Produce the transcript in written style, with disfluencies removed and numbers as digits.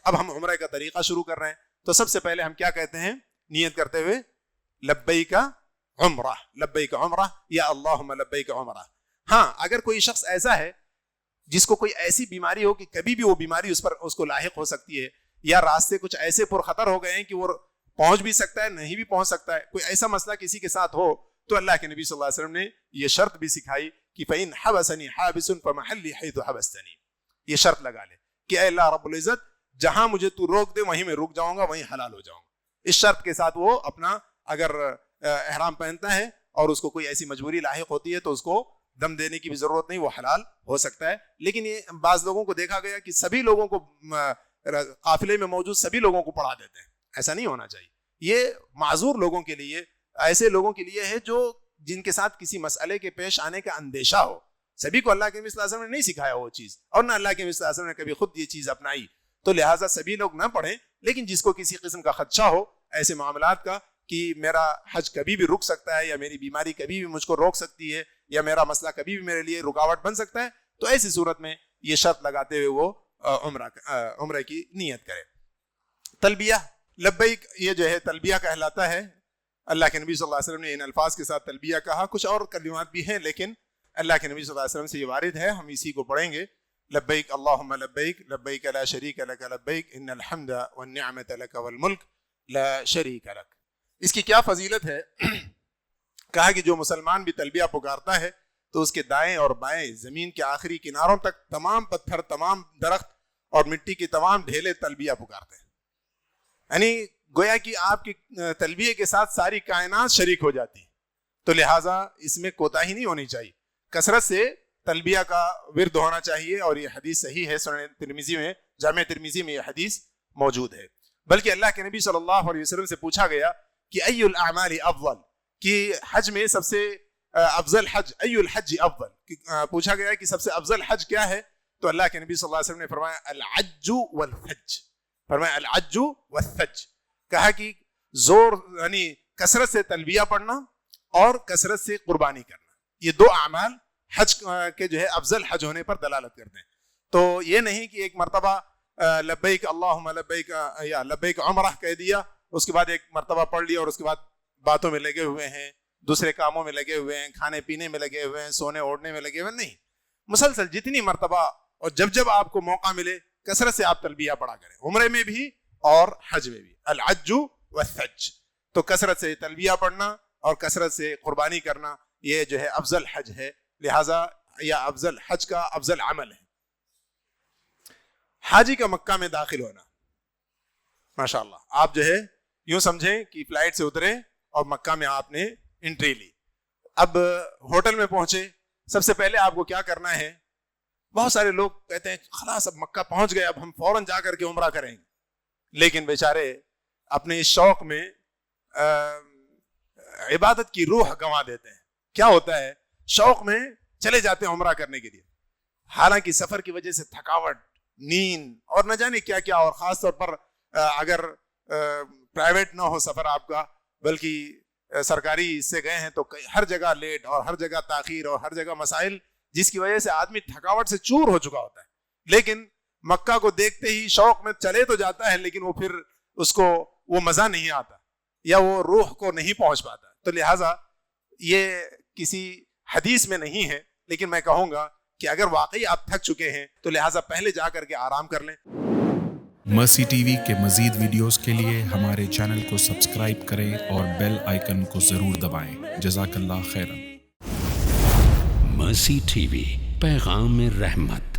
اب ہم عمرہ کا طریقہ شروع کر رہے ہیں. تو سب سے پہلے ہم کیا کہتے ہیں نیت کرتے ہوئے؟ لبیک عمرہ، لبیک عمرہ یا اللہم لبیک عمرہ. ہاں اگر کوئی شخص ایسا ہے جس کو کوئی ایسی بیماری ہو کہ کبھی بھی وہ بیماری اس کو لاحق ہو سکتی ہے، یا راستے کچھ ایسے پرخطر ہو گئے ہیں کہ وہ پہنچ بھی سکتا ہے نہیں بھی پہنچ سکتا ہے، کوئی ایسا مسئلہ کسی کے ساتھ ہو، تو اللہ کے نبی صلی اللہ علیہ وسلم نے یہ شرط بھی سکھائی کہ فَإِنْ حَبَسَنِي حَابِسٌ فَمَحَلِّي حَيْثُ حَبَسْتَنِي. یہ شرط لگا لے کہ اے اللہ رب العزت جہاں مجھے تو روک دے وہیں میں رک جاؤں گا، وہیں حلال ہو جاؤں گا. اس شرط کے ساتھ وہ اپنا اگر احرام پہنتا ہے اور اس کو کوئی ایسی مجبوری لاحق ہوتی ہے تو اس کو دم دینے کی بھی ضرورت نہیں، وہ حلال ہو سکتا ہے. لیکن یہ بعض لوگوں کو دیکھا گیا کہ سبھی لوگوں کو قافلے میں موجود سبھی لوگوں کو پڑھا دیتے ہیں. ایسا نہیں ہونا چاہیے. یہ معذور لوگوں کے لیے، ایسے لوگوں کے لیے ہے جو جن کے ساتھ کسی مسئلے کے پیش آنے کا اندیشہ ہو. سبھی کو اللہ کے نبی صلی اللہ علیہ وسلم نے نہیں سکھایا وہ چیز، اور نہ اللہ کے نبی صلی اللہ علیہ وسلم نے کبھی خود یہ چیز اپنائی. تو لہٰذا سبھی لوگ نہ پڑھیں، لیکن جس کو کسی قسم کا خدشہ ہو ایسے معاملات کا کہ میرا حج کبھی بھی رک سکتا ہے، یا میری بیماری کبھی بھی مجھ کو روک سکتی ہے، یا میرا مسئلہ کبھی بھی میرے لیے رکاوٹ بن سکتا ہے، تو ایسی صورت میں یہ شرط لگاتے ہوئے وہ عمرہ کی نیت کرے. تلبیہ لبیک یہ جو ہے تلبیہ کہلاتا ہے. اللہ کے نبی صلی اللہ علیہ وسلم نے ان الفاظ کے ساتھ تلبیہ کہا. کچھ اور کلمات بھی ہیں لیکن اللہ کے نبی صلی اللہ علیہ وسلم سے یہ وارد ہے، ہم اسی کو پڑھیں گے. لبیک اللہم لبیک لبیک لا شریک لک لبیک ان الحمد والنعمت لک والملک لا شریک لک. اس کی کیا فضیلت ہے؟ کہا کہ جو مسلمان بھی تلبیہ پکارتا ہے تو اس کے دائیں اور بائیں زمین کے آخری کناروں تک تمام پتھر، تمام درخت اور مٹی کے تمام ڈھیلے تلبیہ پکارتے ہیں. یعنی گویا کہ آپ کی تلبیہ کے ساتھ ساری کائنات شریک ہو جاتی ہے. تو لہٰذا اس میں کوتاہی نہیں ہونی چاہیے، کثرت سے تلبیہ کا ورد ہونا چاہیے. اور یہ حدیث صحیح ہے، سنن ترمذی میں، جامع ترمذی میں یہ حدیث موجود ہے. بلکہ اللہ کے نبی صلی اللہ علیہ وسلم سے پوچھا گیا کہ ای الاعمال افضل، کہ حج میں سب سے افضل حج ای الحج افضل، پوچھا گیا کہ سب سے افضل حج کیا ہے؟ تو اللہ کے نبی صلی اللہ علیہ وسلم نے فرمایا العج والحج، فرمایا العج والحج. کہا کہ زور یعنی کثرت سے تلبیہ پڑھنا اور کثرت سے قربانی کرنا، یہ دو اعمال حج کے جو ہے افضل حج ہونے پر دلالت کرتے ہیں. تو یہ نہیں کہ ایک مرتبہ لبیک اللہم لبیک یا لبیک عمرہ کہہ دیا، اس کے بعد ایک مرتبہ پڑھ لیا اور اس کے بعد باتوں میں لگے ہوئے ہیں، دوسرے کاموں میں لگے ہوئے ہیں، کھانے پینے میں لگے ہوئے ہیں، سونے اوڑھنے میں لگے ہوئے ہیں. نہیں، مسلسل جتنی مرتبہ اور جب آپ کو موقع ملے کثرت سے آپ تلبیہ پڑھا کریں، عمرے میں بھی اور حج میں بھی. الحج والحج، تو کثرت سے تلبیہ پڑھنا اور کثرت سے قربانی کرنا یہ جو ہے افضل حج ہے. لہٰذا یہ افضل حج کا افضل عمل ہے. حاجی کا مکہ میں داخل ہونا، ماشاءاللہ آپ جو ہے یوں سمجھیں کہ فلائٹ سے اترے اور مکہ میں آپ نے انٹری لی. اب ہوٹل میں پہنچے، سب سے پہلے آپ کو کیا کرنا ہے؟ بہت سارے لوگ کہتے ہیں خلاص اب مکہ پہنچ گئے، اب ہم فوراً جا کر کے عمرہ کریں گے. لیکن بیچارے اپنے اس شوق میں عبادت کی روح گنوا دیتے ہیں. کیا ہوتا ہے؟ شوق میں چلے جاتے ہیں عمرہ کرنے کے لیے، حالانکہ سفر کی وجہ سے تھکاوٹ، نیند اور نہ جانے کیا کیا، اور خاص طور پر اگر پرائیویٹ نہ ہو سفر آپ کا بلکہ سرکاری سے گئے ہیں تو ہر جگہ لیٹ اور ہر جگہ تاخیر اور ہر جگہ مسائل، جس کی وجہ سے آدمی تھکاوٹ سے چور ہو چکا ہوتا ہے. لیکن مکہ کو دیکھتے ہی شوق میں چلے تو جاتا ہے، لیکن وہ پھر اس کو وہ مزہ نہیں آتا یا وہ روح کو نہیں پہنچ پاتا. تو لہٰذا یہ کسی حدیث میں نہیں ہے، لیکن میں کہوں گا کہ اگر واقعی آپ تھک چکے ہیں تو لہٰذا پہلے جا کر کے آرام کر لیں. مرسی ٹی وی کے مزید ویڈیوز کے لیے ہمارے چینل کو سبسکرائب کریں اور بیل آئیکن کو ضرور دبائیں. جزاک اللہ خیرا. مرسی ٹی وی، پیغام رحمت.